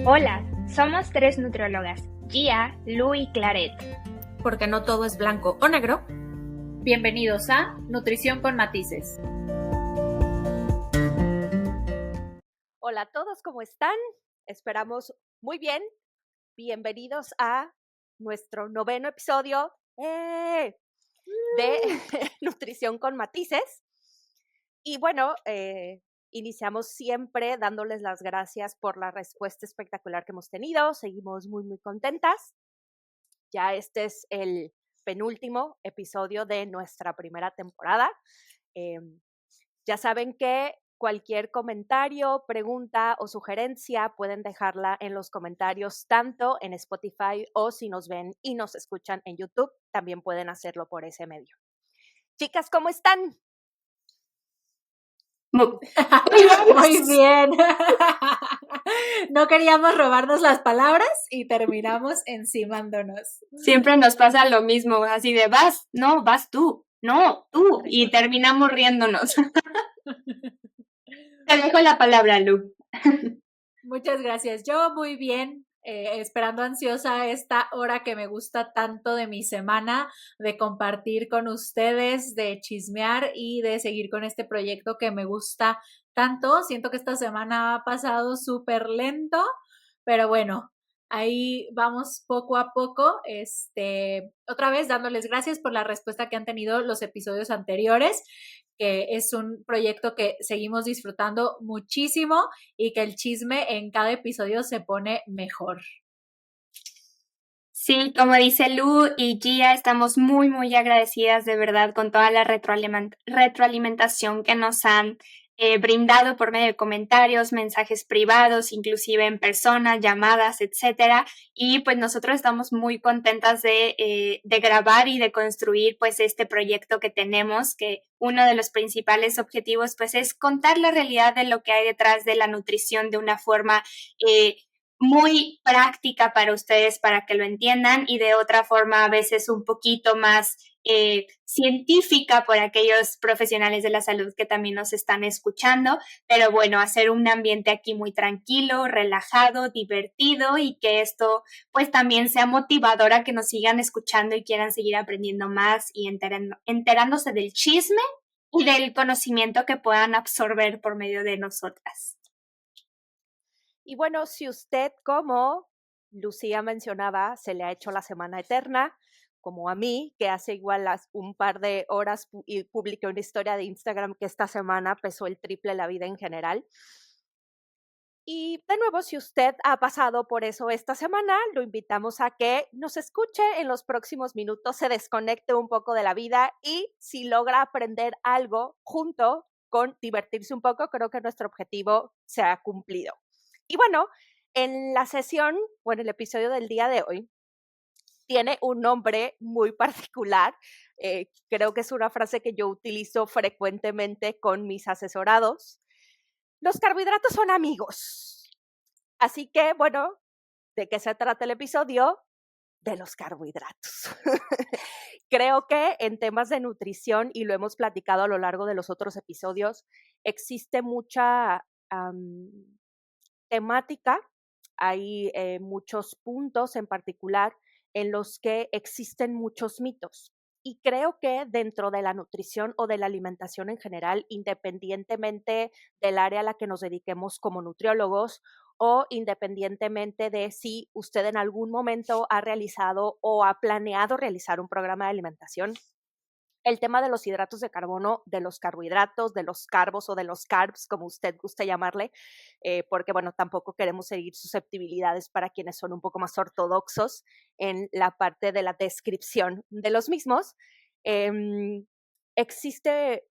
Hola, somos tres nutriólogas, Gia, Lu y Claret. Porque no todo es blanco o negro. Bienvenidos a Nutrición con Matices. Hola a todos, ¿cómo están? Esperamos muy bien. Bienvenidos a nuestro 9º episodio de Nutrición con Matices. Y bueno, iniciamos siempre dándoles las gracias por la respuesta espectacular que hemos tenido. Seguimos muy, muy contentas. Ya este es el penúltimo episodio de nuestra primera temporada. Ya saben que cualquier comentario, pregunta o sugerencia pueden dejarla en los comentarios tanto en Spotify o si nos ven y nos escuchan en YouTube, también pueden hacerlo por ese medio. Chicas, ¿cómo están? Muy bien. No queríamos robarnos las palabras y terminamos encimándonos. Siempre nos pasa lo mismo, así de vas, no, vas tú, no, tú, y terminamos riéndonos. Te dejo la palabra, Lu. Muchas gracias. Yo muy bien, esperando ansiosa esta hora que me gusta tanto de mi semana, de compartir con ustedes, de chismear y de seguir con este proyecto que me gusta tanto. Siento que esta semana ha pasado súper lento, pero bueno, ahí vamos poco a poco. Otra vez dándoles gracias por la respuesta que han tenido los episodios anteriores, que es un proyecto que seguimos disfrutando muchísimo y que el chisme en cada episodio se pone mejor. Sí, como dice Lu y Gia, estamos muy, muy agradecidas de verdad con toda la retroalimentación que nos han brindado por medio de comentarios, mensajes privados, inclusive en persona, llamadas, etcétera. Y pues nosotros estamos muy contentas de grabar y de construir pues este proyecto que tenemos, que uno de los principales objetivos pues es contar la realidad de lo que hay detrás de la nutrición de una forma muy práctica para ustedes, para que lo entiendan, y de otra forma a veces un poquito más científica por aquellos profesionales de la salud que también nos están escuchando, pero bueno, hacer un ambiente aquí muy tranquilo, relajado, divertido, y que esto pues también sea motivador a que nos sigan escuchando y quieran seguir aprendiendo más y enterándose del chisme y del conocimiento que puedan absorber por medio de nosotras. Y bueno, si usted, como Lucía mencionaba, se le ha hecho la semana eterna, como a mí, que hace igual un par de horas y publiqué una historia de Instagram que esta semana pesó el triple la vida en general. Y de nuevo, si usted ha pasado por eso esta semana, lo invitamos a que nos escuche en los próximos minutos, se desconecte un poco de la vida y si logra aprender algo junto con divertirse un poco, creo que nuestro objetivo se ha cumplido. Y bueno, en la sesión o en el episodio del día de hoy, tiene un nombre muy particular. Creo que es una frase que yo utilizo frecuentemente con mis asesorados. Los carbohidratos son amigos. Así que, bueno, ¿de qué se trata el episodio? De los carbohidratos. Creo que en temas de nutrición, y lo hemos platicado a lo largo de los otros episodios, existe mucha temática, hay muchos puntos en particular en los que existen muchos mitos. Y creo que dentro de la nutrición o de la alimentación en general, independientemente del área a la que nos dediquemos como nutriólogos o independientemente de si usted en algún momento ha realizado o ha planeado realizar un programa de alimentación, el tema de los hidratos de carbono, de los carbohidratos, de los carbos o de los carbs, como usted guste llamarle, porque bueno, tampoco queremos seguir susceptibilidades para quienes son un poco más ortodoxos en la parte de la descripción de los mismos. Existe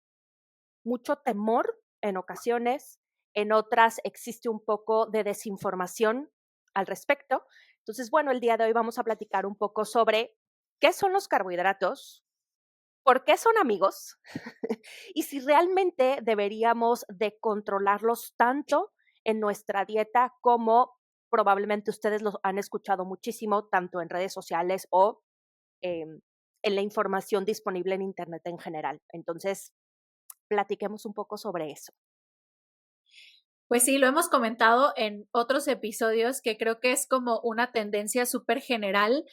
mucho temor en ocasiones, en otras existe un poco de desinformación al respecto. Entonces, bueno, el día de hoy vamos a platicar un poco sobre qué son los carbohidratos, por qué son amigos y si realmente deberíamos de controlarlos tanto en nuestra dieta como probablemente ustedes los han escuchado muchísimo, tanto en redes sociales o en la información disponible en Internet en general. Entonces, platiquemos un poco sobre eso. Pues sí, lo hemos comentado en otros episodios que creo que es como una tendencia súper general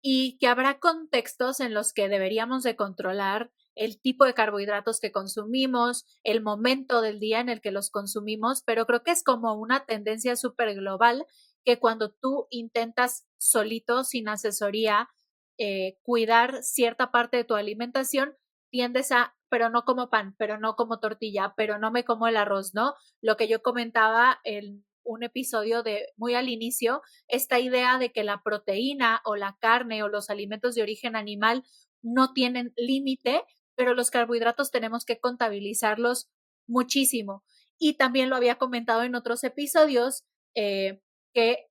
y que habrá contextos en los que deberíamos de controlar el tipo de carbohidratos que consumimos, el momento del día en el que los consumimos, pero creo que es como una tendencia súper global que cuando tú intentas solito, sin asesoría, cuidar cierta parte de tu alimentación, tiendes a, pero no como pan, pero no como tortilla, pero no me como el arroz, ¿no? Lo que yo comentaba en un episodio de muy al inicio, esta idea de que la proteína o la carne o los alimentos de origen animal no tienen límite, pero los carbohidratos tenemos que contabilizarlos muchísimo. Y también lo había comentado en otros episodios, que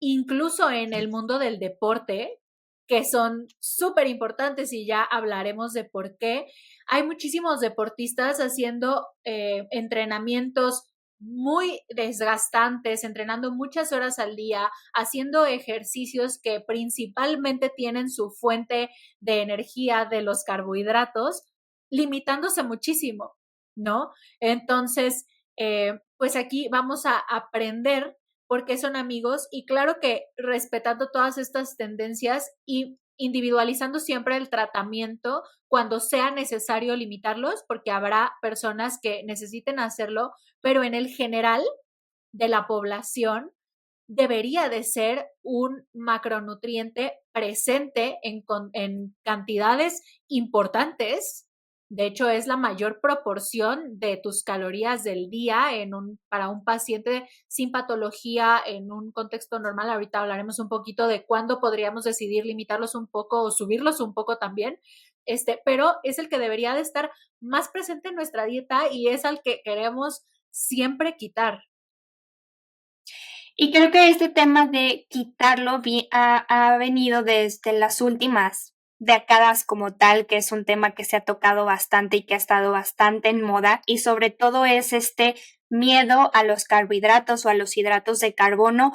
incluso en el mundo del deporte, que son súper importantes y ya hablaremos de por qué, hay muchísimos deportistas haciendo entrenamientos muy desgastantes, entrenando muchas horas al día, haciendo ejercicios que principalmente tienen su fuente de energía de los carbohidratos, limitándose muchísimo, ¿no? Entonces, pues aquí vamos a aprender por qué son amigos y claro que respetando todas estas tendencias y individualizando siempre el tratamiento cuando sea necesario limitarlos, porque habrá personas que necesiten hacerlo, pero en el general de la población debería de ser un macronutriente presente en cantidades importantes. De hecho, es la mayor proporción de tus calorías del día para un paciente sin patología en un contexto normal. Ahorita hablaremos un poquito de cuándo podríamos decidir limitarlos un poco o subirlos un poco también. Pero es el que debería de estar más presente en nuestra dieta y es al que queremos siempre quitar. Y creo que este tema de quitarlo ha venido desde las últimas décadas como tal, que es un tema que se ha tocado bastante y que ha estado bastante en moda, y sobre todo es este miedo a los carbohidratos o a los hidratos de carbono.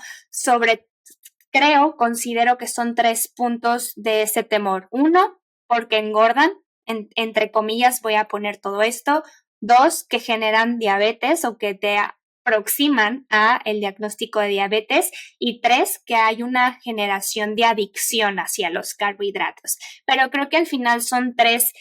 Considero que son 3 puntos de ese temor. Uno, porque engordan, entre comillas voy a poner todo esto. Dos, que generan diabetes o que te aproximan a el diagnóstico de diabetes. Y tres, que hay una generación de adicción hacia los carbohidratos. Pero creo que al final son 3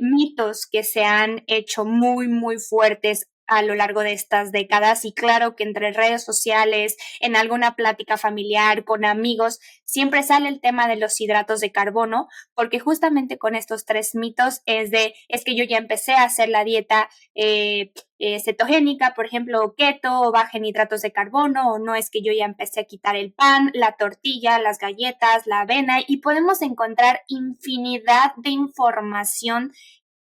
mitos que se han hecho muy, muy fuertes a lo largo de estas décadas, y claro que entre redes sociales, en alguna plática familiar, con amigos, siempre sale el tema de los hidratos de carbono, porque justamente con estos 3 mitos es que yo ya empecé a hacer la dieta cetogénica, por ejemplo, keto, o baja en hidratos de carbono, o no, es que yo ya empecé a quitar el pan, la tortilla, las galletas, la avena, y podemos encontrar infinidad de información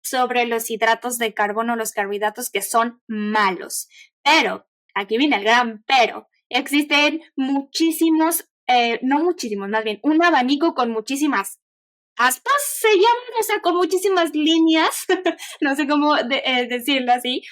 sobre los hidratos de carbono, los carbohidratos que son malos. Pero, aquí viene el gran pero, existen muchísimos, no muchísimos, más bien, un abanico con muchísimas aspas, se llaman, o sea, con muchísimas líneas, no sé cómo decirlo así,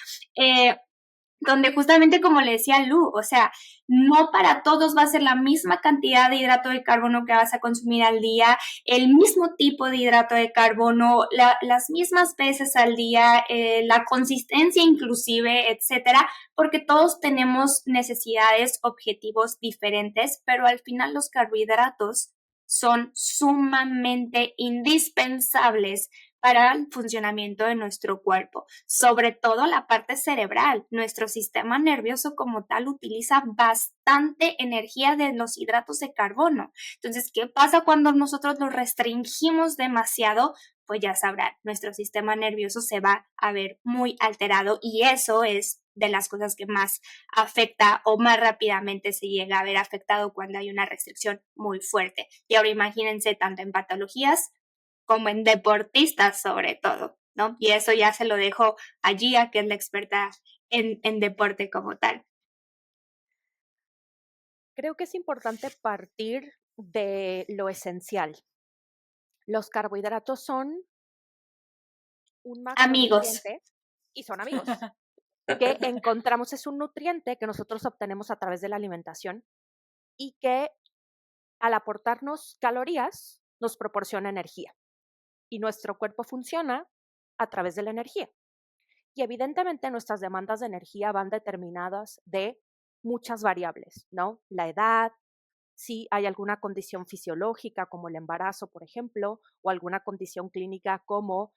donde justamente como le decía Lu, o sea, no para todos va a ser la misma cantidad de hidrato de carbono que vas a consumir al día, el mismo tipo de hidrato de carbono, las mismas veces al día, la consistencia inclusive, etcétera, porque todos tenemos necesidades, objetivos diferentes, pero al final los carbohidratos son sumamente indispensables para el funcionamiento de nuestro cuerpo, sobre todo la parte cerebral. Nuestro sistema nervioso como tal utiliza bastante energía de los hidratos de carbono. Entonces, ¿qué pasa cuando nosotros los restringimos demasiado? Pues ya sabrán, nuestro sistema nervioso se va a ver muy alterado, y eso es de las cosas que más afecta o más rápidamente se llega a ver afectado cuando hay una restricción muy fuerte. Y ahora imagínense tanto en patologías como en deportistas sobre todo, ¿no? Y eso ya se lo dejo a Gia, que es la experta en deporte como tal. Creo que es importante partir de lo esencial. Los carbohidratos son un Amigos. macronutriente y son amigos. Que encontramos, es un nutriente que nosotros obtenemos a través de la alimentación y que al aportarnos calorías nos proporciona energía. Y nuestro cuerpo funciona a través de la energía. Y evidentemente nuestras demandas de energía van determinadas de muchas variables, ¿no? La edad, si hay alguna condición fisiológica como el embarazo, por ejemplo, o alguna condición clínica como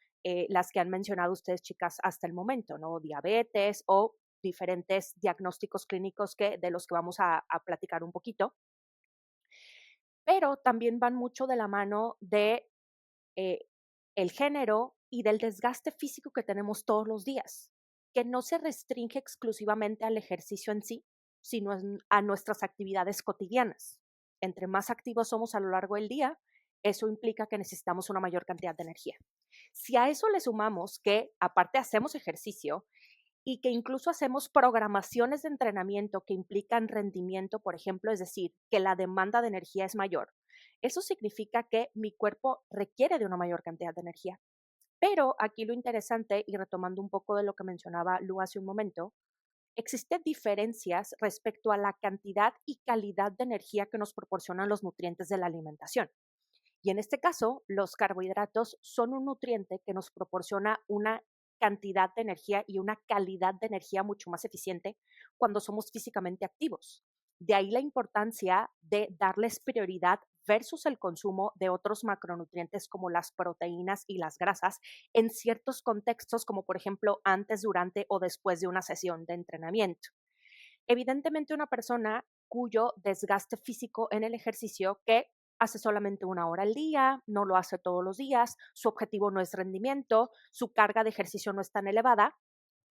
las que han mencionado ustedes, chicas, hasta el momento, ¿no? Diabetes o diferentes diagnósticos clínicos de los que vamos a platicar un poquito. Pero también van mucho de la mano de eh, el género y del desgaste físico que tenemos todos los días, que no se restringe exclusivamente al ejercicio en sí, sino a nuestras actividades cotidianas. Entre más activos somos a lo largo del día, eso implica que necesitamos una mayor cantidad de energía. Si a eso le sumamos que aparte hacemos ejercicio y que incluso hacemos programaciones de entrenamiento que implican rendimiento, por ejemplo, es decir, que la demanda de energía es mayor, eso significa que mi cuerpo requiere de una mayor cantidad de energía. Pero aquí lo interesante, y retomando un poco de lo que mencionaba Lu hace un momento, existen diferencias respecto a la cantidad y calidad de energía que nos proporcionan los nutrientes de la alimentación. Y en este caso, los carbohidratos son un nutriente que nos proporciona una cantidad de energía y una calidad de energía mucho más eficiente cuando somos físicamente activos. De ahí la importancia de darles prioridad versus el consumo de otros macronutrientes como las proteínas y las grasas en ciertos contextos, como por ejemplo antes, durante o después de una sesión de entrenamiento. Evidentemente, una persona cuyo desgaste físico en el ejercicio, que hace solamente 1 hora al día, no lo hace todos los días, su objetivo no es rendimiento, su carga de ejercicio no es tan elevada,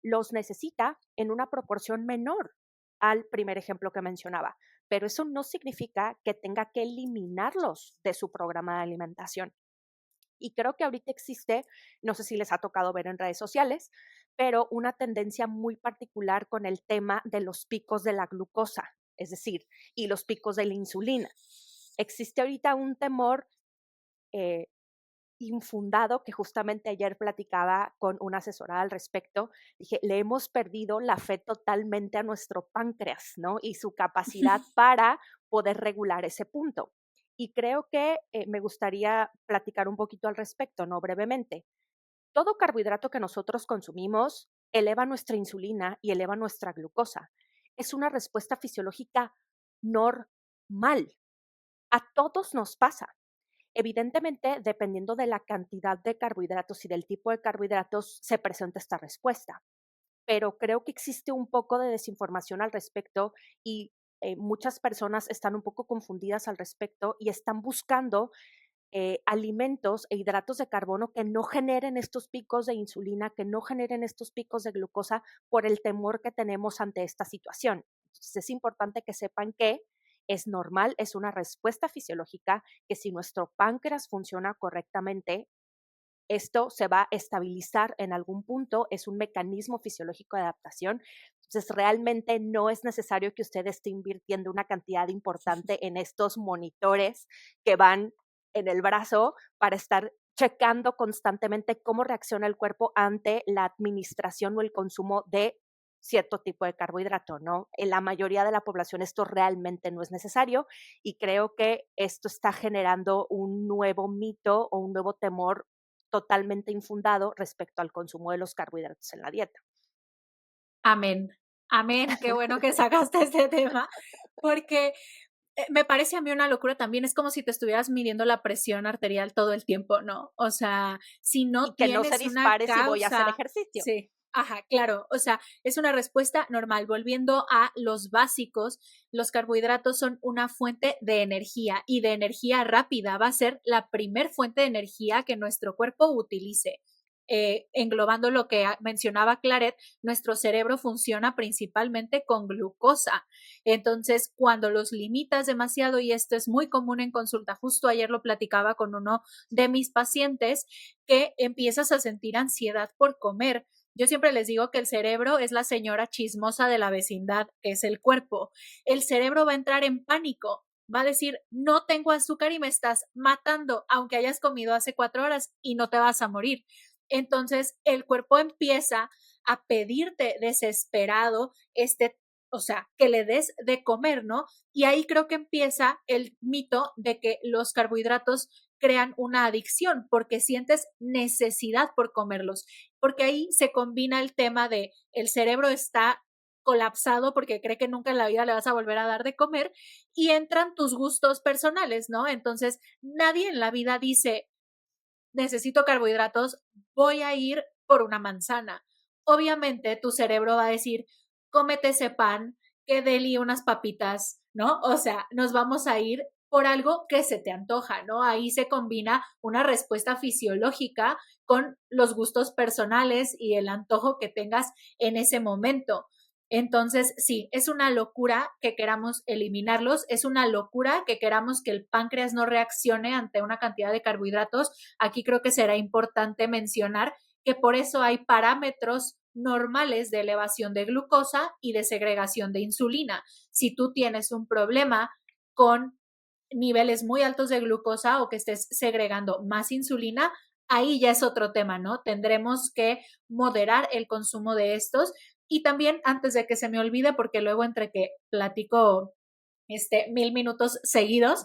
los necesita en una proporción menor al primer ejemplo que mencionaba. Pero eso no significa que tenga que eliminarlos de su programa de alimentación. Y creo que ahorita existe, no sé si les ha tocado ver en redes sociales, pero una tendencia muy particular con el tema de los picos de la glucosa, es decir, y los picos de la insulina. Existe ahorita un temor eh, infundado que justamente ayer platicaba con una asesora al respecto. Dije, le hemos perdido la fe totalmente a nuestro páncreas, ¿no? Y su capacidad para poder regular ese punto. Y creo que me gustaría platicar un poquito al respecto, ¿no? Brevemente. Todo carbohidrato que nosotros consumimos eleva nuestra insulina y eleva nuestra glucosa. Es una respuesta fisiológica normal. A todos nos pasa. Evidentemente, dependiendo de la cantidad de carbohidratos y del tipo de carbohidratos, se presenta esta respuesta. Pero creo que existe un poco de desinformación al respecto y muchas personas están un poco confundidas al respecto y están buscando alimentos e hidratos de carbono que no generen estos picos de insulina, que no generen estos picos de glucosa por el temor que tenemos ante esta situación. Entonces es importante que sepan que es normal, es una respuesta fisiológica, que si nuestro páncreas funciona correctamente, esto se va a estabilizar en algún punto, es un mecanismo fisiológico de adaptación. Entonces, realmente no es necesario que usted esté invirtiendo una cantidad importante en estos monitores que van en el brazo para estar checando constantemente cómo reacciona el cuerpo ante la administración o el consumo de cierto tipo de carbohidrato, ¿no? En la mayoría de la población esto realmente no es necesario y creo que esto está generando un nuevo mito o un nuevo temor totalmente infundado respecto al consumo de los carbohidratos en la dieta. Amén, amén, qué bueno que sacaste este tema, porque me parece a mí una locura también, es como si te estuvieras midiendo la presión arterial todo el tiempo, ¿no? O sea, si no Y que no se tienes una dispare si voy a hacer causa, ejercicio. sí, ajá, claro, o sea, es una respuesta normal. Volviendo a los básicos, los carbohidratos son una fuente de energía y de energía rápida, va a ser la primer fuente de energía que nuestro cuerpo utilice. Englobando lo que mencionaba Claret, nuestro cerebro funciona principalmente con glucosa. Entonces, cuando los limitas demasiado, y esto es muy común en consulta, justo ayer lo platicaba con uno de mis pacientes, que empiezas a sentir ansiedad por comer. Yo siempre les digo que el cerebro es la señora chismosa de la vecindad, que es el cuerpo. El cerebro va a entrar en pánico, va a decir, no tengo azúcar y me estás matando, aunque hayas comido hace 4 horas y no te vas a morir. Entonces el cuerpo empieza a pedirte desesperado o sea, que le des de comer, ¿no? Y ahí creo que empieza el mito de que los carbohidratos crean una adicción porque sientes necesidad por comerlos, porque ahí se combina el tema de el cerebro está colapsado porque cree que nunca en la vida le vas a volver a dar de comer y entran tus gustos personales, ¿no? Entonces, nadie en la vida dice, necesito carbohidratos, voy a ir por una manzana. Obviamente tu cerebro va a decir, cómete ese pan, que deli unas papitas, ¿no? O sea, nos vamos a ir por algo que se te antoja, ¿no? Ahí se combina una respuesta fisiológica con los gustos personales y el antojo que tengas en ese momento. Entonces, sí, es una locura que queramos eliminarlos, es una locura que queramos que el páncreas no reaccione ante una cantidad de carbohidratos. Aquí creo que será importante mencionar que por eso hay parámetros normales de elevación de glucosa y de segregación de insulina. Si tú tienes un problema con niveles muy altos de glucosa o que estés segregando más insulina, ahí ya es otro tema, ¿no? Tendremos que moderar el consumo de estos. Y también, antes de que se me olvide, porque luego entre que platico 1000 minutos seguidos,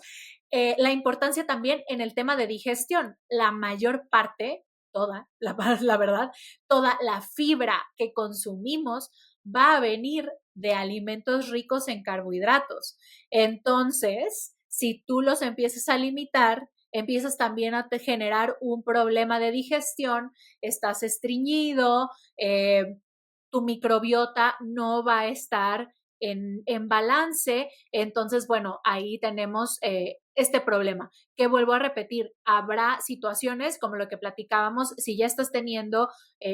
la importancia también en el tema de digestión. La mayor parte, toda, la verdad, toda la fibra que consumimos va a venir de alimentos ricos en carbohidratos. Entonces, si tú los empiezas a limitar, empiezas también a generar un problema de digestión, estás estreñido, tu microbiota no va a estar en balance. Entonces, bueno, ahí tenemos este problema, que vuelvo a repetir, habrá situaciones como lo que platicábamos, si ya estás teniendo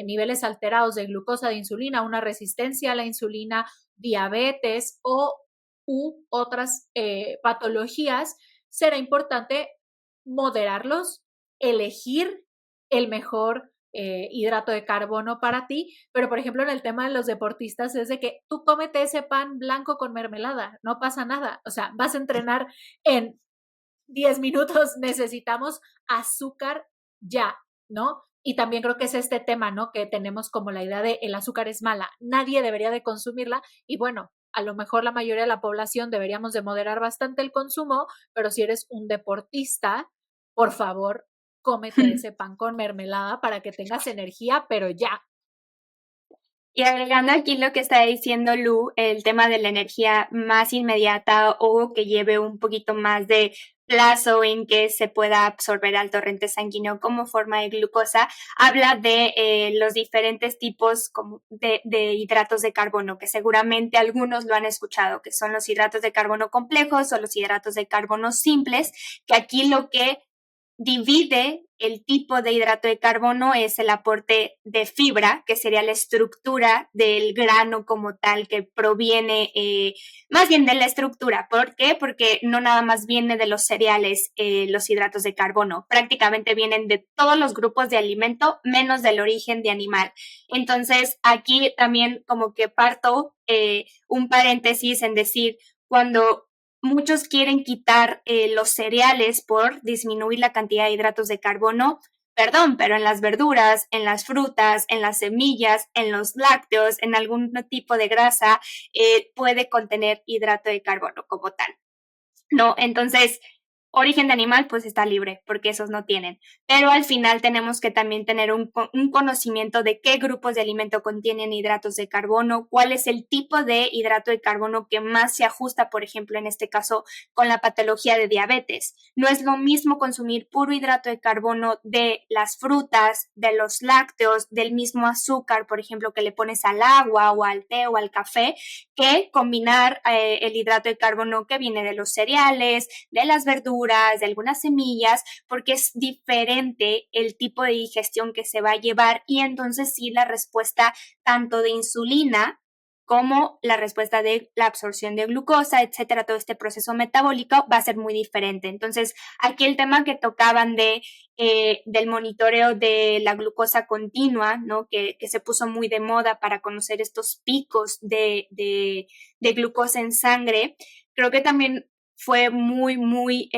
niveles alterados de glucosa, de insulina, una resistencia a la insulina, diabetes u otras patologías, será importante moderarlos, elegir el mejor hidrato de carbono para ti, pero por ejemplo en el tema de los deportistas es de que tú cómete ese pan blanco con mermelada, no pasa nada, o sea, vas a entrenar en 10 minutos, necesitamos azúcar ya, ¿no? Y también creo que es este tema, ¿no? Que tenemos como la idea de el azúcar es mala, nadie debería de consumirla y bueno, a lo mejor la mayoría de la población deberíamos de moderar bastante el consumo, pero si eres un deportista, por favor, cómete ese pan con mermelada para que tengas energía, pero ya. Y agregando aquí lo que está diciendo Lu, el tema de la energía más inmediata o que lleve un poquito más de plazo en que se pueda absorber al torrente sanguíneo como forma de glucosa, habla de los diferentes tipos de hidratos de carbono, que seguramente algunos lo han escuchado, que son los hidratos de carbono complejos o los hidratos de carbono simples, que aquí lo que divide el tipo de hidrato de carbono es el aporte de fibra, que sería la estructura del grano como tal, que proviene más bien de la estructura. ¿Por qué? Porque no nada más viene de los cereales los hidratos de carbono, prácticamente vienen de todos los grupos de alimento, menos del origen de animal. Entonces, aquí también como que parto un paréntesis en decir, cuando muchos quieren quitar los cereales por disminuir la cantidad de hidratos de carbono. Perdón, pero en las verduras, en las frutas, en las semillas, en los lácteos, en algún tipo de grasa, puede contener hidrato de carbono como tal. ¿No? Entonces, origen de animal, pues está libre, porque esos no tienen. Pero al final tenemos que también tener un conocimiento de qué grupos de alimento contienen hidratos de carbono, cuál es el tipo de hidrato de carbono que más se ajusta, por ejemplo, en este caso, con la patología de diabetes. No es lo mismo consumir puro hidrato de carbono de las frutas, de los lácteos, del mismo azúcar, por ejemplo, que le pones al agua o al té o al café, que combinar el hidrato de carbono que viene de los cereales, de las verduras, de algunas semillas, porque es diferente el tipo de digestión que se va a llevar y entonces sí la respuesta tanto de insulina como la respuesta de la absorción de glucosa, etcétera, todo este proceso metabólico va a ser muy diferente. Entonces, aquí el tema que tocaban del monitoreo de la glucosa continua, ¿no? Que se puso muy de moda para conocer estos picos de glucosa en sangre, creo que también fue muy,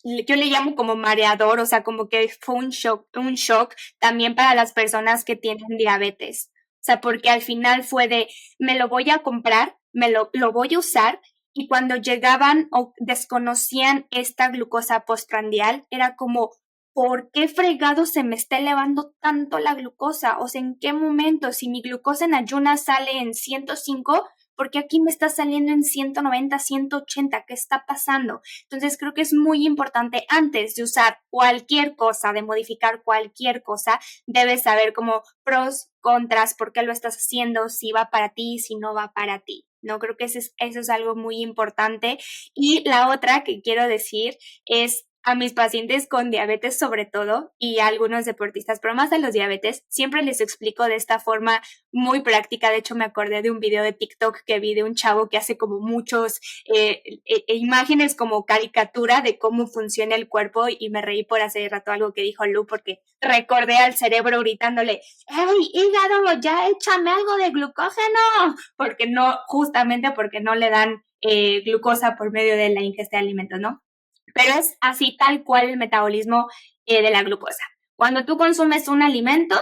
yo le llamo como mareador, o sea, como que fue un shock también para las personas que tienen diabetes. O sea, porque al final fue de, me lo voy a comprar, lo voy a usar y cuando llegaban o desconocían esta glucosa postprandial, era como, ¿por qué fregado se me está elevando tanto la glucosa? O sea, ¿en qué momento? Si mi glucosa en ayunas sale en 105, ¿por qué aquí me está saliendo en 190, 180? ¿Qué está pasando? Entonces creo que es muy importante antes de usar cualquier cosa, de modificar cualquier cosa, debes saber como pros, contras, por qué lo estás haciendo, si va para ti, si no va para ti. No creo que eso es algo muy importante. Y la otra que quiero decir es a mis pacientes con diabetes sobre todo y a algunos deportistas, pero más a los diabetes, siempre les explico de esta forma muy práctica. De hecho, me acordé de un video de TikTok que vi de un chavo que hace como muchos imágenes como caricatura de cómo funciona el cuerpo y me reí por hace rato algo que dijo Lu porque recordé al cerebro gritándole, ¡hey, hígado, ya échame algo de glucógeno! Justamente porque no le dan glucosa por medio de la ingesta de alimentos, ¿no? Pero es así tal cual el metabolismo de la glucosa. Cuando tú consumes un alimento,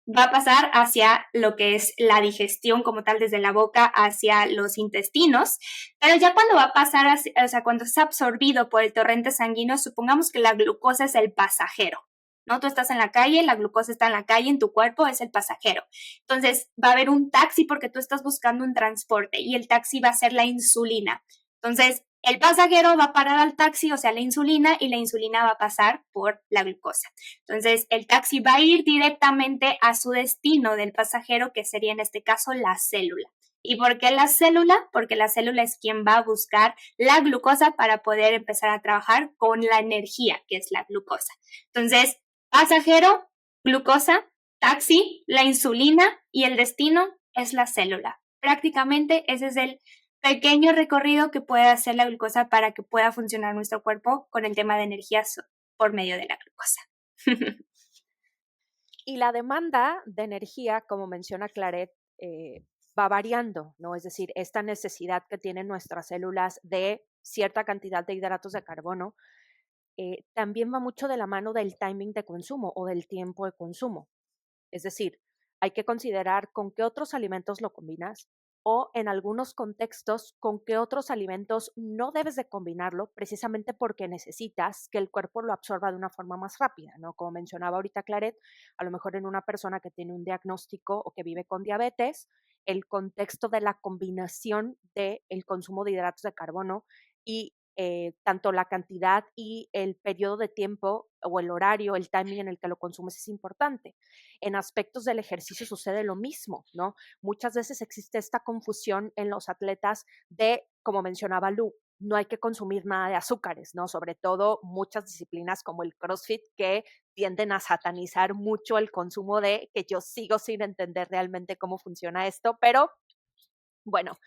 va a pasar hacia lo que es la digestión como tal desde la boca hacia los intestinos, pero ya cuando va a pasar, o sea, cuando es absorbido por el torrente sanguíneo, supongamos que la glucosa es el pasajero, ¿no? Tú estás en la calle, la glucosa está en la calle, en tu cuerpo es el pasajero. Entonces va a haber un taxi porque tú estás buscando un transporte y el taxi va a ser la insulina. Entonces, el pasajero va a parar al taxi, o sea, la insulina, y la insulina va a pasar por la glucosa. Entonces, el taxi va a ir directamente a su destino del pasajero, que sería en este caso la célula. ¿Y por qué la célula? Porque la célula es quien va a buscar la glucosa para poder empezar a trabajar con la energía, que es la glucosa. Entonces, pasajero, glucosa, taxi, la insulina y el destino es la célula. Prácticamente ese es el pequeño recorrido que puede hacer la glucosa para que pueda funcionar nuestro cuerpo con el tema de energías por medio de la glucosa. Y la demanda de energía, como menciona Claret, va variando, ¿no? Es decir, esta necesidad que tienen nuestras células de cierta cantidad de hidratos de carbono también va mucho de la mano del timing de consumo o del tiempo de consumo. Es decir, hay que considerar con qué otros alimentos lo combinas o en algunos contextos con qué otros alimentos no debes de combinarlo precisamente porque necesitas que el cuerpo lo absorba de una forma más rápida, ¿no? Como mencionaba ahorita Claret, a lo mejor en una persona que tiene un diagnóstico o que vive con diabetes, el contexto de la combinación del consumo de hidratos de carbono y tanto la cantidad y el periodo de tiempo o el horario, el timing en el que lo consumes es importante. En aspectos del ejercicio sucede lo mismo, ¿no? Muchas veces existe esta confusión en los atletas de, como mencionaba Lu, no hay que consumir nada de azúcares, ¿no? Sobre todo muchas disciplinas como el CrossFit que tienden a satanizar mucho el consumo de, que yo sigo sin entender realmente cómo funciona esto, pero bueno,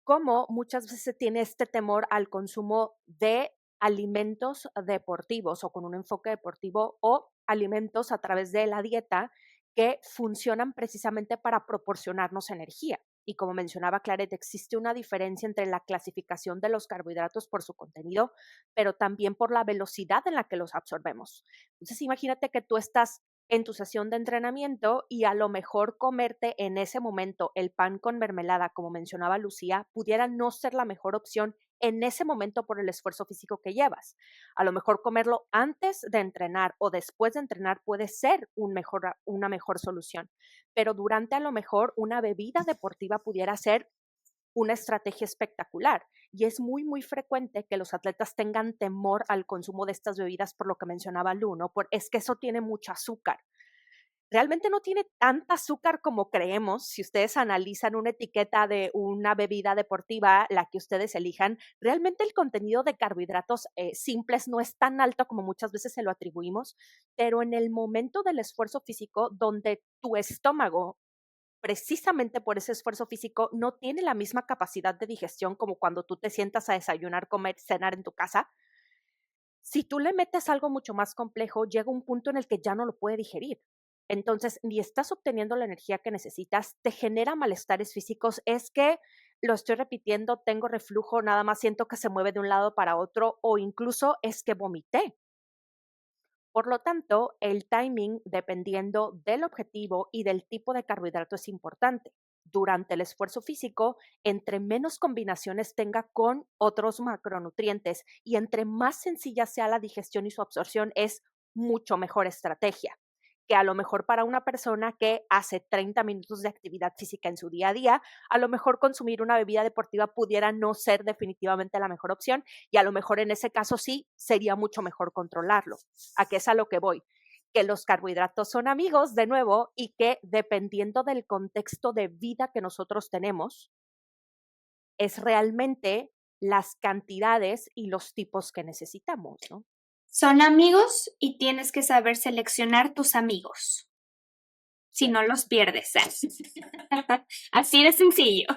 como muchas veces se tiene este temor al consumo de alimentos deportivos o con un enfoque deportivo o alimentos a través de la dieta que funcionan precisamente para proporcionarnos energía. Y como mencionaba Claret, existe una diferencia entre la clasificación de los carbohidratos por su contenido, pero también por la velocidad en la que los absorbemos. Entonces, imagínate que tú estás en tu sesión de entrenamiento y a lo mejor comerte en ese momento el pan con mermelada, como mencionaba Lucía, pudiera no ser la mejor opción en ese momento por el esfuerzo físico que llevas. A lo mejor comerlo antes de entrenar o después de entrenar puede ser una mejor solución, pero durante a lo mejor una bebida deportiva pudiera ser una estrategia espectacular. Y es muy, muy frecuente que los atletas tengan temor al consumo de estas bebidas por lo que mencionaba Lu, ¿no? Es que eso tiene mucho azúcar. Realmente no tiene tanta azúcar como creemos. Si ustedes analizan una etiqueta de una bebida deportiva, la que ustedes elijan, realmente el contenido de carbohidratos simples no es tan alto como muchas veces se lo atribuimos, pero en el momento del esfuerzo físico, donde tu estómago precisamente por ese esfuerzo físico, no tiene la misma capacidad de digestión como cuando tú te sientas a desayunar, comer, cenar en tu casa. Si tú le metes algo mucho más complejo, llega un punto en el que ya no lo puede digerir. Entonces, ni estás obteniendo la energía que necesitas, te genera malestares físicos, es que lo estoy repitiendo, tengo reflujo, nada más siento que se mueve de un lado para otro o incluso es que vomité. Por lo tanto, el timing, dependiendo del objetivo y del tipo de carbohidrato, es importante. durante el esfuerzo físico, entre menos combinaciones tenga con otros macronutrientes y entre más sencilla sea la digestión y su absorción, es mucho mejor estrategia que a lo mejor para una persona que hace 30 minutos de actividad física en su día a día, a lo mejor consumir una bebida deportiva pudiera no ser definitivamente la mejor opción y a lo mejor en ese caso sí sería mucho mejor controlarlo. ¿A qué es a lo que voy? Que los carbohidratos son amigos, de nuevo, y que dependiendo del contexto de vida que nosotros tenemos, es realmente las cantidades y los tipos que necesitamos, ¿no? Son amigos y tienes que saber seleccionar tus amigos. Si no los pierdes. Así de sencillo.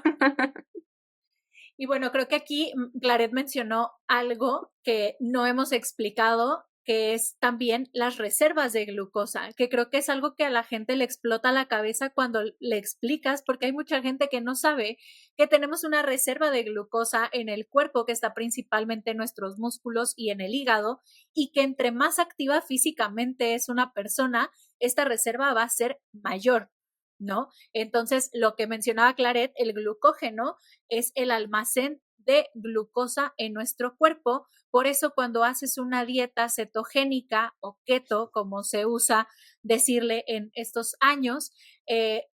Y bueno, creo que aquí Claret mencionó algo que no hemos explicado, que es también las reservas de glucosa, que creo que es algo que a la gente le explota la cabeza cuando le explicas, porque hay mucha gente que no sabe que tenemos una reserva de glucosa en el cuerpo que está principalmente en nuestros músculos y en el hígado, y que entre más activa físicamente es una persona, esta reserva va a ser mayor, ¿no? Entonces, lo que mencionaba Claret, el glucógeno es el almacén de glucosa en nuestro cuerpo. Por eso cuando haces una dieta cetogénica o keto, como se usa decirle en estos años,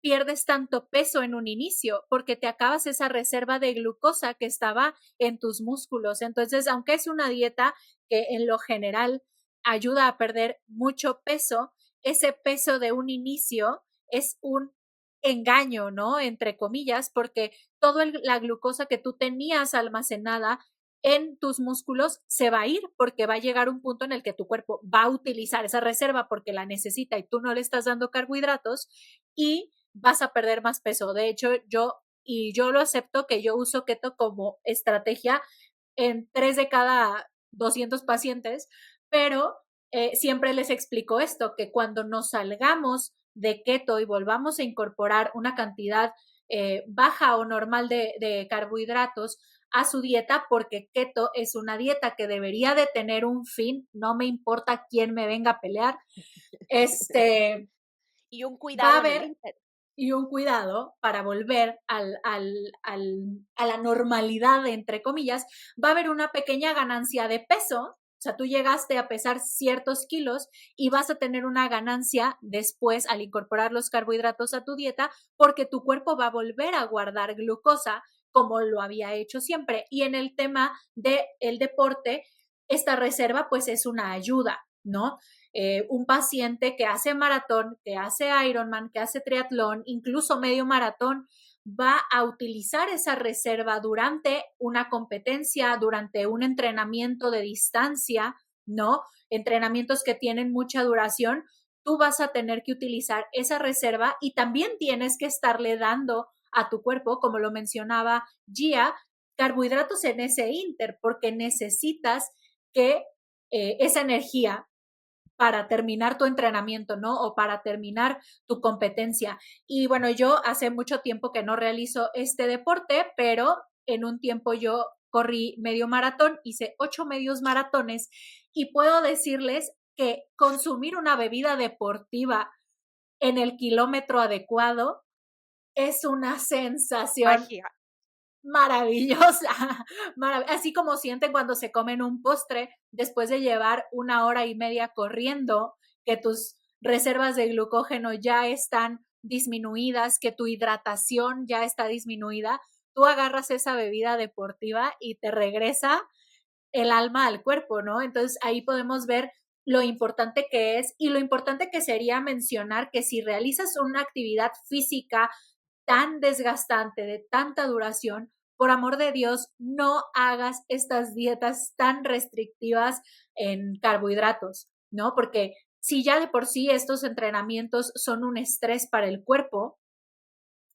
pierdes tanto peso en un inicio porque te acabas esa reserva de glucosa que estaba en tus músculos. Entonces, aunque es una dieta que en lo general ayuda a perder mucho peso, ese peso de un inicio es un engaño, ¿no? Entre comillas, porque toda la glucosa que tú tenías almacenada en tus músculos se va a ir porque va a llegar un punto en el que tu cuerpo va a utilizar esa reserva porque la necesita y tú no le estás dando carbohidratos y vas a perder más peso. De hecho, yo lo acepto que yo uso keto como estrategia en 3 de cada 200 pacientes, pero siempre les explico esto, que cuando nos salgamos de keto y volvamos a incorporar una cantidad baja o normal de carbohidratos a su dieta, porque keto es una dieta que debería de tener un fin, no me importa quién me venga a pelear, y un cuidado va a haber, y un cuidado para volver a la normalidad, entre comillas, va a haber una pequeña ganancia de peso. O sea, tú llegaste a pesar ciertos kilos y vas a tener una ganancia después al incorporar los carbohidratos a tu dieta porque tu cuerpo va a volver a guardar glucosa como lo había hecho siempre. Y en el tema del deporte, esta reserva pues es una ayuda, ¿no? Un paciente que hace maratón, que hace Ironman, que hace triatlón, incluso medio maratón, va a utilizar esa reserva durante una competencia, durante un entrenamiento de distancia, ¿no? Entrenamientos que tienen mucha duración, tú vas a tener que utilizar esa reserva y también tienes que estarle dando a tu cuerpo, como lo mencionaba Gia, carbohidratos en ese inter, porque necesitas que esa energía para terminar tu entrenamiento, ¿no? O para terminar tu competencia. Y bueno, yo hace mucho tiempo que no realizo este deporte, pero en un tiempo yo corrí medio maratón, hice 8 medios maratones y puedo decirles que consumir una bebida deportiva en el kilómetro adecuado es una sensación magia. Maravillosa, así como sienten cuando se comen un postre después de llevar 1 hora y media corriendo, que tus reservas de glucógeno ya están disminuidas, que tu hidratación ya está disminuida, tú agarras esa bebida deportiva y te regresa el alma al cuerpo, ¿no? Entonces ahí podemos ver lo importante que es y lo importante que sería mencionar que si realizas una actividad física tan desgastante, de tanta duración, por amor de Dios, no hagas estas dietas tan restrictivas en carbohidratos, ¿no? Porque si ya de por sí estos entrenamientos son un estrés para el cuerpo,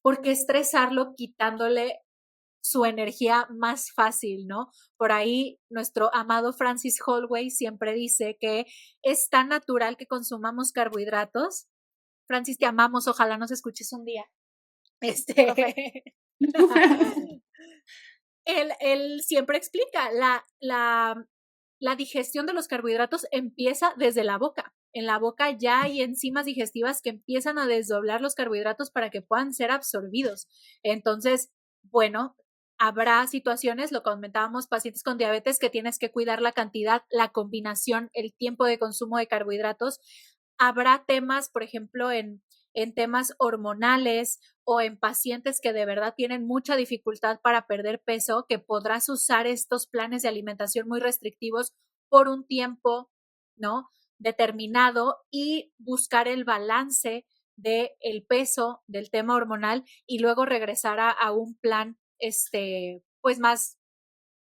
¿por qué estresarlo quitándole su energía más fácil, ¿no? Por ahí nuestro amado Francis Holloway siempre dice que es tan natural que consumamos carbohidratos. Francis, te amamos, ojalá nos escuches un día. Él siempre explica, la digestión de los carbohidratos empieza desde la boca. en la boca ya hay enzimas digestivas que empiezan a desdoblar los carbohidratos para que puedan ser absorbidos. Entonces, bueno, habrá situaciones, lo comentábamos, pacientes con diabetes, que tienes que cuidar la cantidad, la combinación, el tiempo de consumo de carbohidratos. Habrá temas, por ejemplo, en temas hormonales o en pacientes que de verdad tienen mucha dificultad para perder peso, que podrás usar estos planes de alimentación muy restrictivos por un tiempo, ¿no?, determinado, y buscar el balance del peso, del tema hormonal, y luego regresar a un plan pues más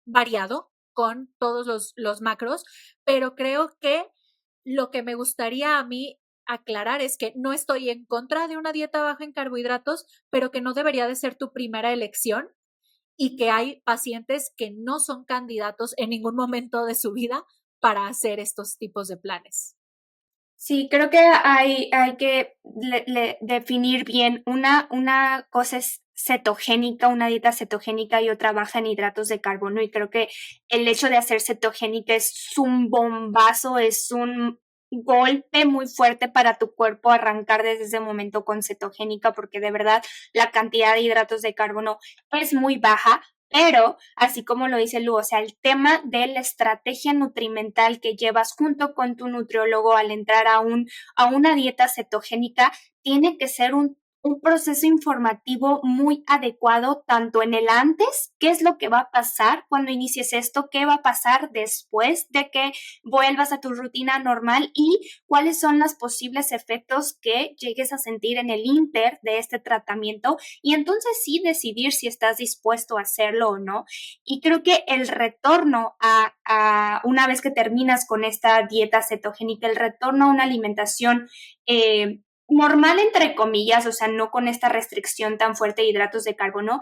variado con todos los macros. Pero creo que lo que me gustaría a mí aclarar es que no estoy en contra de una dieta baja en carbohidratos, pero que no debería de ser tu primera elección, y que hay pacientes que no son candidatos en ningún momento de su vida para hacer estos tipos de planes. Sí, creo que hay que definir bien. Una cosa es cetogénica, una dieta cetogénica, y otra baja en hidratos de carbono. Y creo que el hecho de hacer cetogénica es un bombazo, es un golpe muy fuerte para tu cuerpo arrancar desde ese momento con cetogénica, porque de verdad la cantidad de hidratos de carbono es muy baja. Pero, así como lo dice Lu, o sea, el tema de la estrategia nutrimental que llevas junto con tu nutriólogo al entrar a una dieta cetogénica tiene que ser un proceso informativo muy adecuado, tanto en el antes, qué es lo que va a pasar cuando inicies esto, qué va a pasar después de que vuelvas a tu rutina normal, y cuáles son los posibles efectos que llegues a sentir en el inter de este tratamiento, y entonces sí decidir si estás dispuesto a hacerlo o no. Y creo que el retorno a una vez que terminas con esta dieta cetogénica, el retorno a una alimentación normal, entre comillas, o sea, no con esta restricción tan fuerte de hidratos de carbono,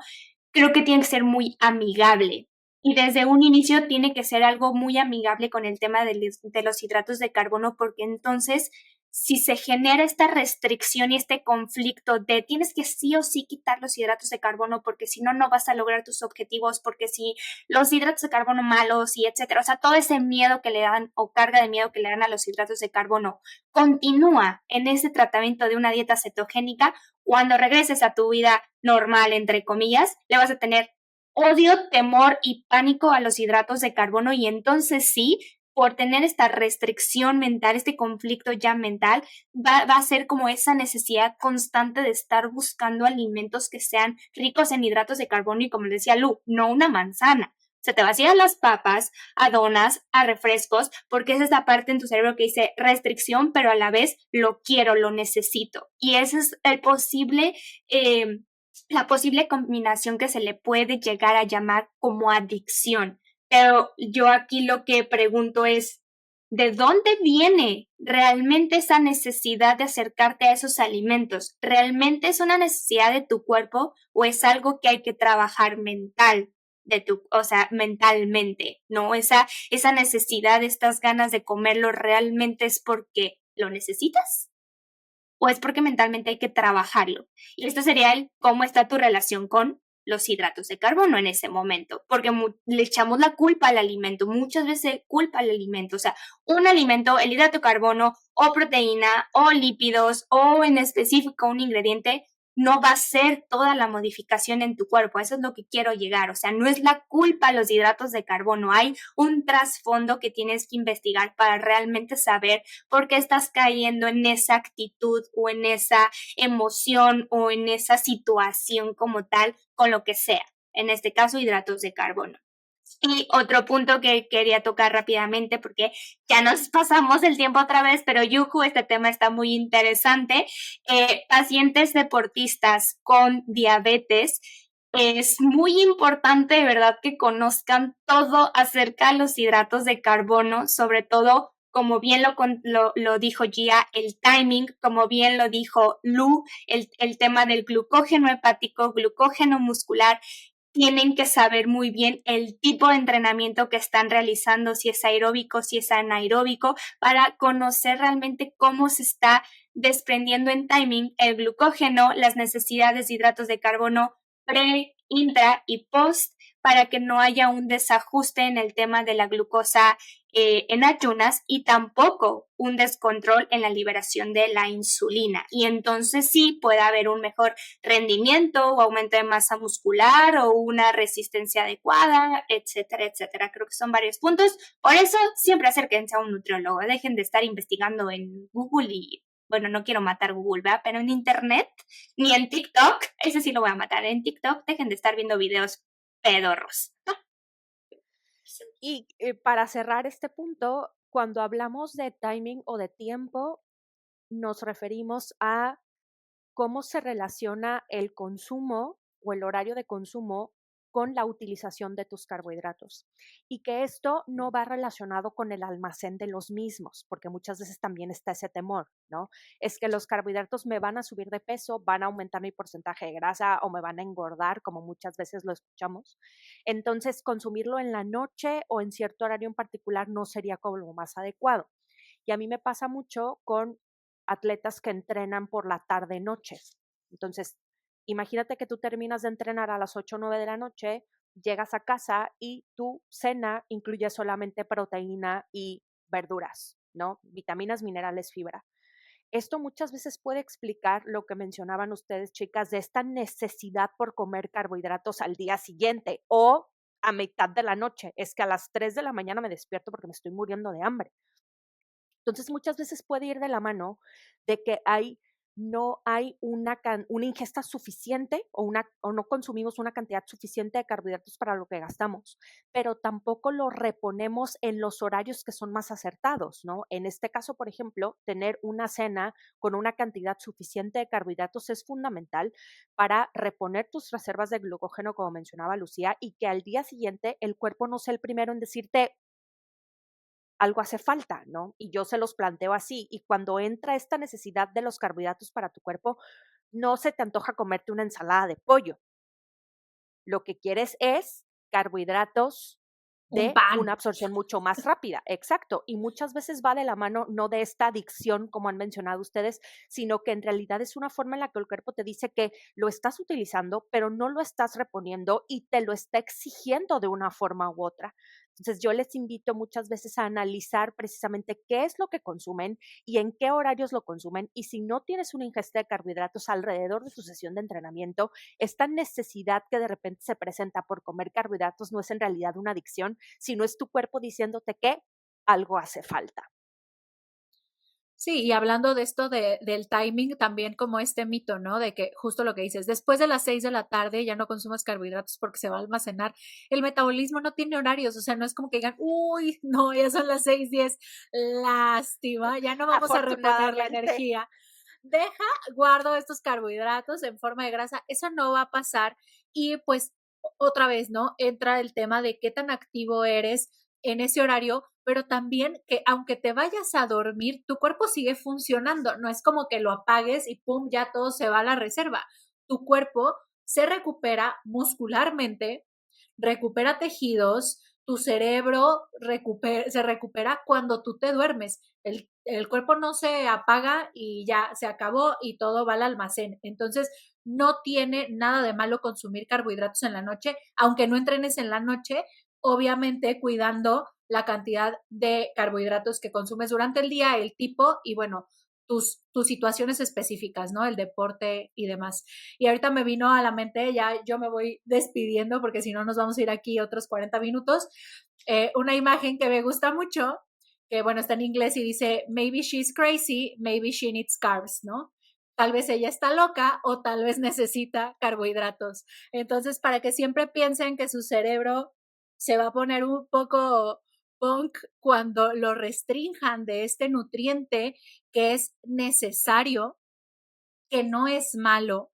creo que tiene que ser muy amigable. Y desde un inicio tiene que ser algo muy amigable con el tema de los hidratos de carbono, porque entonces, si se genera esta restricción y este conflicto de tienes que sí o sí quitar los hidratos de carbono porque si no, no vas a lograr tus objetivos, porque si los hidratos de carbono malos y etcétera, o sea, todo ese miedo que le dan o carga de miedo que le dan a los hidratos de carbono continúa en ese tratamiento de una dieta cetogénica, cuando regreses a tu vida normal, entre comillas, le vas a tener odio, temor y pánico a los hidratos de carbono, y entonces sí, por tener esta restricción mental, este conflicto ya mental, va a ser como esa necesidad constante de estar buscando alimentos que sean ricos en hidratos de carbono, y como le decía Lu, no una manzana. Se te vacían las papas, a donas, a refrescos, porque es esa parte en tu cerebro que dice restricción, pero a la vez lo quiero, lo necesito. Y ese es la posible combinación que se le puede llegar a llamar como adicción. Pero yo aquí lo que pregunto es, ¿de dónde viene realmente esa necesidad de acercarte a esos alimentos? ¿Realmente es una necesidad de tu cuerpo o es algo que hay que trabajar mentalmente, ¿no? Esa necesidad, estas ganas de comerlo, ¿realmente es porque lo necesitas? ¿O es porque mentalmente hay que trabajarlo? Y esto sería cómo está tu relación con los hidratos de carbono en ese momento, porque le echamos la culpa al alimento, muchas veces culpa al alimento, o sea, un alimento, el hidrato de carbono o proteína o lípidos o en específico un ingrediente, no va a ser toda la modificación en tu cuerpo. Eso es lo que quiero llegar. O sea, no es la culpa los hidratos de carbono. Hay un trasfondo que tienes que investigar para realmente saber por qué estás cayendo en esa actitud o en esa emoción o en esa situación como tal, con lo que sea. En este caso, hidratos de carbono. Y otro punto que quería tocar rápidamente, porque ya nos pasamos el tiempo otra vez, pero Yuhu, este tema está muy interesante. Pacientes deportistas con diabetes, es muy importante de verdad que conozcan todo acerca de los hidratos de carbono, sobre todo, como bien lo dijo Gia, el timing, como bien lo dijo Lu, el tema del glucógeno hepático, glucógeno muscular. Tienen que saber muy bien el tipo de entrenamiento que están realizando, si es aeróbico, si es anaeróbico, para conocer realmente cómo se está desprendiendo en timing el glucógeno, las necesidades de hidratos de carbono pre intra y post para que no haya un desajuste en el tema de la glucosa en ayunas y tampoco un descontrol en la liberación de la insulina. Y entonces sí puede haber un mejor rendimiento o aumento de masa muscular o una resistencia adecuada, etcétera, etcétera. Creo que son varios puntos. Por eso siempre acérquense a un nutriólogo. Dejen de estar investigando en Google y, bueno, no quiero matar Google, ¿verdad? Pero en Internet, ni en TikTok, ese sí lo voy a matar. En TikTok dejen de estar viendo videos pedorros. Y para cerrar este punto, cuando hablamos de timing o de tiempo, nos referimos a cómo se relaciona el consumo o el horario de consumo con la utilización de tus carbohidratos y que esto no va relacionado con el almacén de los mismos, porque muchas veces también está ese temor, ¿no? Es que los carbohidratos me van a subir de peso, van a aumentar mi porcentaje de grasa o me van a engordar, como muchas veces lo escuchamos. Entonces, consumirlo en la noche o en cierto horario en particular no sería como lo más adecuado. Y a mí me pasa mucho con atletas que entrenan por la tarde-noche. Entonces, imagínate que tú terminas de entrenar a las 8 o 9 de la noche, llegas a casa y tu cena incluye solamente proteína y verduras, ¿no? Vitaminas, minerales, fibra. Esto muchas veces puede explicar lo que mencionaban ustedes, chicas, de esta necesidad por comer carbohidratos al día siguiente o a mitad de la noche. Es que a las 3 de la mañana me despierto porque me estoy muriendo de hambre. Entonces, muchas veces puede ir de la mano de que no hay una ingesta suficiente o no consumimos una cantidad suficiente de carbohidratos para lo que gastamos, pero tampoco lo reponemos en los horarios que son más acertados, ¿no? En este caso, por ejemplo, tener una cena con una cantidad suficiente de carbohidratos es fundamental para reponer tus reservas de glucógeno, como mencionaba Lucía, y que al día siguiente el cuerpo no sea el primero en decirte, algo hace falta, ¿no? Y yo se los planteo así. Y cuando entra esta necesidad de los carbohidratos para tu cuerpo, no se te antoja comerte una ensalada de pollo. Lo que quieres es carbohidratos de una absorción mucho más rápida. Exacto. Y muchas veces va de la mano no de esta adicción, como han mencionado ustedes, sino que en realidad es una forma en la que el cuerpo te dice que lo estás utilizando, pero no lo estás reponiendo y te lo está exigiendo de una forma u otra. Entonces yo les invito muchas veces a analizar precisamente qué es lo que consumen y en qué horarios lo consumen. Y si no tienes una ingesta de carbohidratos alrededor de tu sesión de entrenamiento, esta necesidad que de repente se presenta por comer carbohidratos no es en realidad una adicción, sino es tu cuerpo diciéndote que algo hace falta. Sí, y hablando de esto del timing, también como este mito, ¿no? De que justo lo que dices, después de las 6 de la tarde ya no consumas carbohidratos porque se va a almacenar. El metabolismo no tiene horarios, o sea, no es como que digan, uy, no, ya son las 6:10, lástima, ya no vamos a reponer la energía. Guardo estos carbohidratos en forma de grasa, eso no va a pasar. Y pues otra vez, ¿no? Entra el tema de qué tan activo eres en ese horario, pero también que aunque te vayas a dormir, tu cuerpo sigue funcionando, no es como que lo apagues y pum, ya todo se va a la reserva. Tu cuerpo se recupera muscularmente, recupera tejidos, tu cerebro se recupera cuando tú te duermes. El cuerpo no se apaga y ya se acabó y todo va al almacén. Entonces, no tiene nada de malo consumir carbohidratos en la noche, aunque no entrenes en la noche, obviamente cuidando la cantidad de carbohidratos que consumes durante el día, el tipo y bueno, tus situaciones específicas, ¿no? El deporte y demás. Y ahorita me vino a la mente, ya yo me voy despidiendo porque si no nos vamos a ir aquí otros 40 minutos, una imagen que me gusta mucho, que bueno, está en inglés y dice, maybe she's crazy, maybe she needs carbs, ¿no? Tal vez ella está loca o tal vez necesita carbohidratos. Entonces, para que siempre piensen que su cerebro se va a poner un poco punk cuando lo restrinjan de este nutriente que es necesario, que no es malo,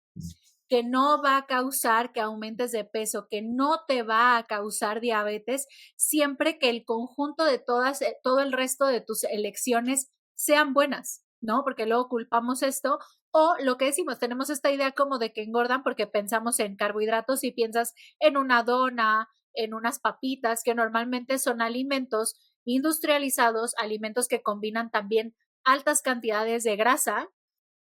que no va a causar que aumentes de peso, que no te va a causar diabetes, siempre que el conjunto de todo el resto de tus elecciones sean buenas, ¿no? Porque luego culpamos esto o lo que decimos, tenemos esta idea como de que engordan porque pensamos en carbohidratos y piensas en una dona, en unas papitas, que normalmente son alimentos industrializados, alimentos que combinan también altas cantidades de grasa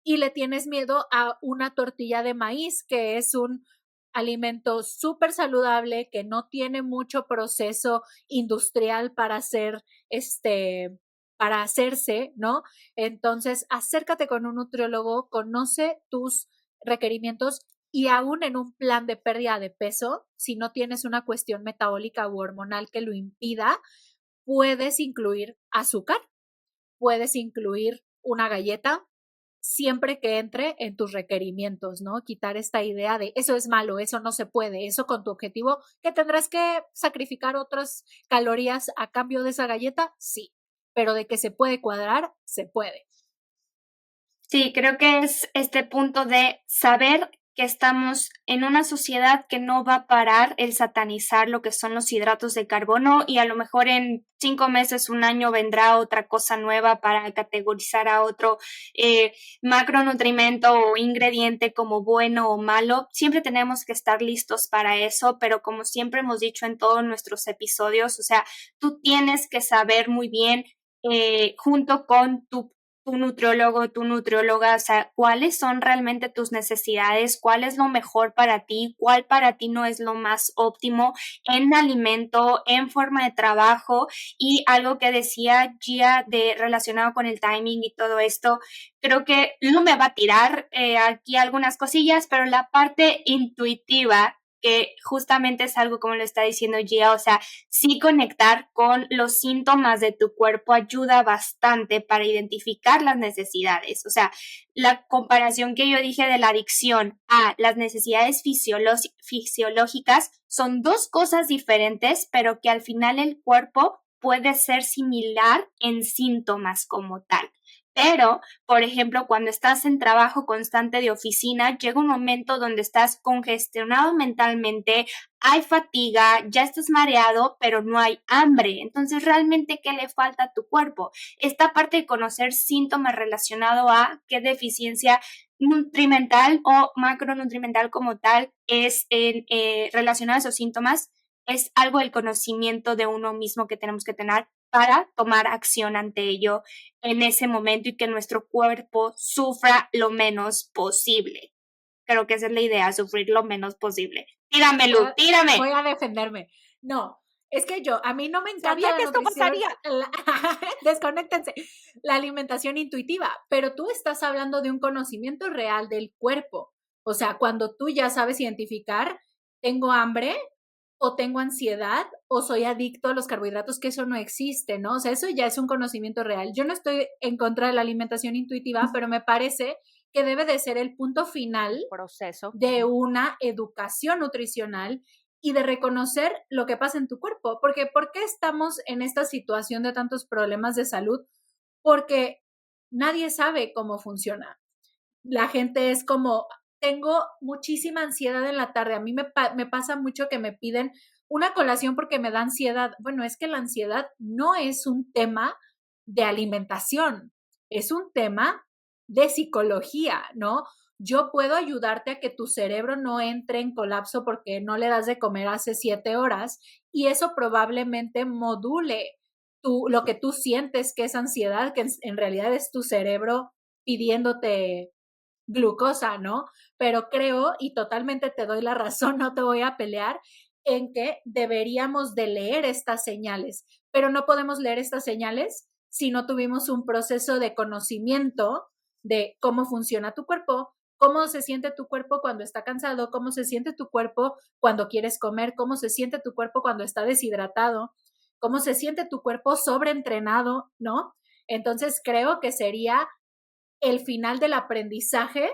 y le tienes miedo a una tortilla de maíz, que es un alimento súper saludable que no tiene mucho proceso industrial para para hacerse, ¿no? Entonces, acércate con un nutriólogo, conoce tus requerimientos y aún en un plan de pérdida de peso, si no tienes una cuestión metabólica u hormonal que lo impida, puedes incluir azúcar, puedes incluir una galleta, siempre que entre en tus requerimientos, ¿no? Quitar esta idea de eso es malo, eso no se puede, eso con tu objetivo, que tendrás que sacrificar otras calorías a cambio de esa galleta, sí, pero de que se puede cuadrar, se puede. Sí, creo que es este punto de saber que estamos en una sociedad que no va a parar el satanizar lo que son los hidratos de carbono y a lo mejor en 5 meses, un año vendrá otra cosa nueva para categorizar a otro macronutrimento o ingrediente como bueno o malo. Siempre tenemos que estar listos para eso, pero como siempre hemos dicho en todos nuestros episodios, o sea, tú tienes que saber muy bien junto con tu nutriólogo, tu nutrióloga, o sea, cuáles son realmente tus necesidades, cuál es lo mejor para ti, cuál para ti no es lo más óptimo en alimento, en forma de trabajo y algo que decía Gia relacionado con el timing y todo esto, creo que no me va a tirar aquí algunas cosillas, pero la parte intuitiva que justamente es algo como lo está diciendo Gia, o sea, sí conectar con los síntomas de tu cuerpo ayuda bastante para identificar las necesidades. O sea, la comparación que yo dije de la adicción a las necesidades fisiológicas son dos cosas diferentes, pero que al final el cuerpo puede ser similar en síntomas como tal. Pero, por ejemplo, cuando estás en trabajo constante de oficina, llega un momento donde estás congestionado mentalmente, hay fatiga, ya estás mareado, pero no hay hambre. Entonces, ¿realmente qué le falta a tu cuerpo? Esta parte de conocer síntomas relacionados a qué deficiencia nutrimental o macronutrimental como tal es relacionado a esos síntomas, es algo del conocimiento de uno mismo que tenemos que tener para tomar acción ante ello en ese momento y que nuestro cuerpo sufra lo menos posible. Creo que esa es la idea, sufrir lo menos posible. Tírame, Lu, tírame. Voy a defenderme. No, es que a mí no me encanta Sabía que esto pasaría. Desconéctense. La alimentación intuitiva, pero tú estás hablando de un conocimiento real del cuerpo. O sea, cuando tú ya sabes identificar, tengo hambre o tengo ansiedad o soy adicto a los carbohidratos, que eso no existe, ¿no? O sea, eso ya es un conocimiento real. Yo no estoy en contra de la alimentación intuitiva, pero me parece que debe de ser el punto final proceso de una educación nutricional y de reconocer lo que pasa en tu cuerpo. Porque ¿por qué estamos en esta situación de tantos problemas de salud? Porque nadie sabe cómo funciona. La gente es como, tengo muchísima ansiedad en la tarde. A mí me pasa mucho que me piden una colación porque me da ansiedad. Bueno, es que la ansiedad no es un tema de alimentación, es un tema de psicología, ¿no? Yo puedo ayudarte a que tu cerebro no entre en colapso porque no le das de comer hace 7 horas y eso probablemente module lo que tú sientes que es ansiedad, que en realidad es tu cerebro pidiéndote glucosa, ¿no? Pero creo, y totalmente te doy la razón, no te voy a pelear, en que deberíamos de leer estas señales, pero no podemos leer estas señales si no tuvimos un proceso de conocimiento de cómo funciona tu cuerpo, cómo se siente tu cuerpo cuando está cansado, cómo se siente tu cuerpo cuando quieres comer, cómo se siente tu cuerpo cuando está deshidratado, cómo se siente tu cuerpo sobreentrenado, ¿no? Entonces creo que sería el final del aprendizaje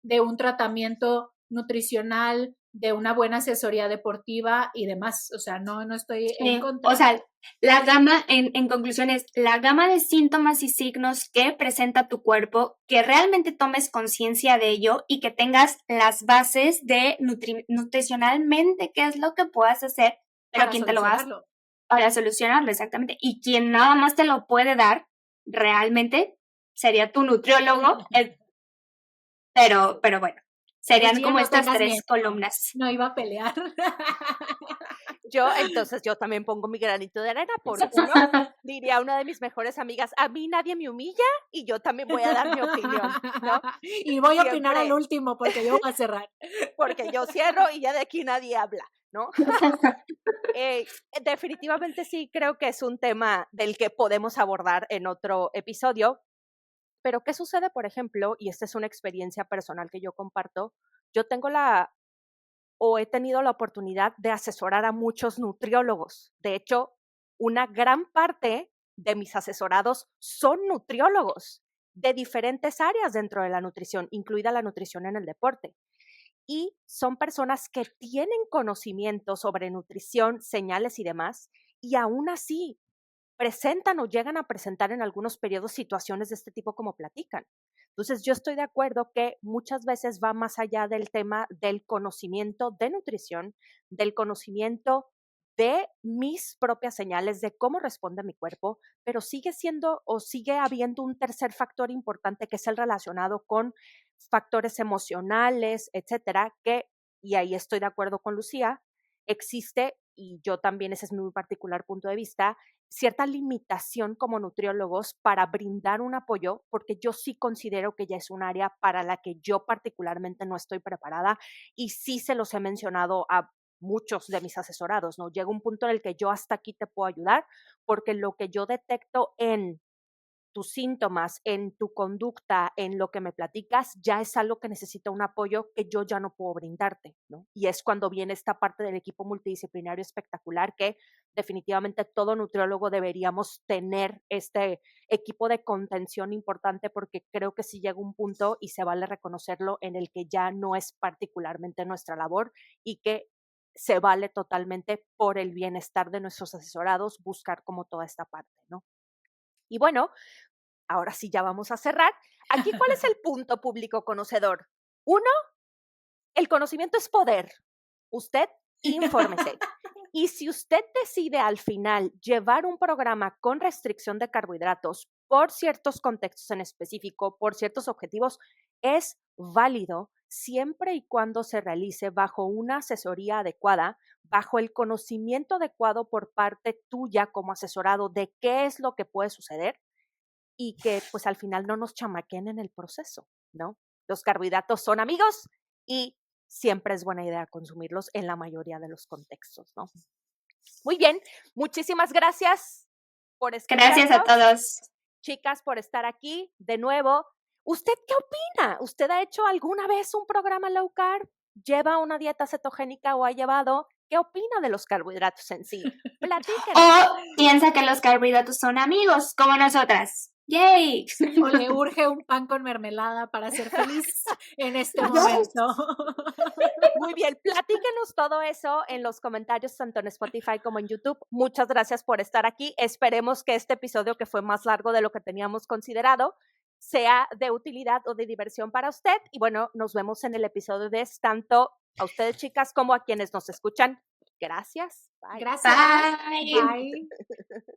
de un tratamiento nutricional, de una buena asesoría deportiva y demás. O sea, no estoy en contra. O sea, la gama, en conclusión, es la gama de síntomas y signos que presenta tu cuerpo, que realmente tomes conciencia de ello y que tengas las bases de nutricionalmente qué es lo que puedas hacer, pero quien te lo haga para solucionarlo, exactamente. Y quien nada más te lo puede dar realmente sería tu nutriólogo, pero bueno, serían como estas 3 columnas. No iba a pelear. Entonces yo también pongo mi granito de arena, porque diría una de mis mejores amigas, a mí nadie me humilla y yo también voy a dar mi opinión, ¿no? Y voy a opinar al último porque yo voy a cerrar. Porque yo cierro y ya de aquí nadie habla, ¿no? Definitivamente sí creo que es un tema del que podemos abordar en otro episodio, pero ¿qué sucede, por ejemplo? Y esta es una experiencia personal que yo comparto, yo tengo he tenido la oportunidad de asesorar a muchos nutriólogos. De hecho, una gran parte de mis asesorados son nutriólogos de diferentes áreas dentro de la nutrición, incluida la nutrición en el deporte. Y son personas que tienen conocimiento sobre nutrición, señales y demás, y aún así presentan o llegan a presentar en algunos periodos situaciones de este tipo como platican. Entonces, yo estoy de acuerdo que muchas veces va más allá del tema del conocimiento de nutrición, del conocimiento de mis propias señales, de cómo responde mi cuerpo, pero sigue siendo o sigue habiendo un tercer factor importante que es el relacionado con factores emocionales, etcétera, y ahí estoy de acuerdo con Lucía, existe, y yo también, ese es mi particular punto de vista, cierta limitación como nutriólogos para brindar un apoyo, porque yo sí considero que ya es un área para la que yo particularmente no estoy preparada y sí se los he mencionado a muchos de mis asesorados, ¿no? Llega un punto en el que yo hasta aquí te puedo ayudar porque lo que yo detecto en tus síntomas, en tu conducta, en lo que me platicas, ya es algo que necesita un apoyo que yo ya no puedo brindarte, ¿no? Y es cuando viene esta parte del equipo multidisciplinario espectacular que definitivamente todo nutriólogo deberíamos tener este equipo de contención importante porque creo que sí llega un punto y se vale reconocerlo en el que ya no es particularmente nuestra labor y que se vale totalmente por el bienestar de nuestros asesorados buscar como toda esta parte, ¿no? Y bueno, ahora sí ya vamos a cerrar. Aquí, ¿cuál es el punto, público conocedor? 1, el conocimiento es poder. Usted infórmese. Y si usted decide al final llevar un programa con restricción de carbohidratos por ciertos contextos en específico, por ciertos objetivos, es válido siempre y cuando se realice bajo una asesoría adecuada, bajo el conocimiento adecuado por parte tuya como asesorado de qué es lo que puede suceder y que pues al final no nos chamaquen en el proceso, ¿no? Los carbohidratos son amigos y siempre es buena idea consumirlos en la mayoría de los contextos, ¿no? Muy bien, muchísimas gracias por escucharnos. Gracias a todos. Chicas, por estar aquí de nuevo. ¿Usted qué opina? ¿Usted ha hecho alguna vez un programa low carb? ¿Lleva una dieta cetogénica o ha llevado? ¿Qué opina de los carbohidratos en sí? Platíquenos. O piensa que los carbohidratos son amigos, como nosotras. ¡Yay! O le urge un pan con mermelada para ser feliz en este momento. Muy bien, platíquenos todo eso en los comentarios, tanto en Spotify como en YouTube. Muchas gracias por estar aquí. Esperemos que este episodio, que fue más largo de lo que teníamos considerado, sea de utilidad o de diversión para usted. Y bueno, nos vemos en el episodio tanto a ustedes, chicas, como a quienes nos escuchan. Gracias. Bye. Gracias. Bye. Bye.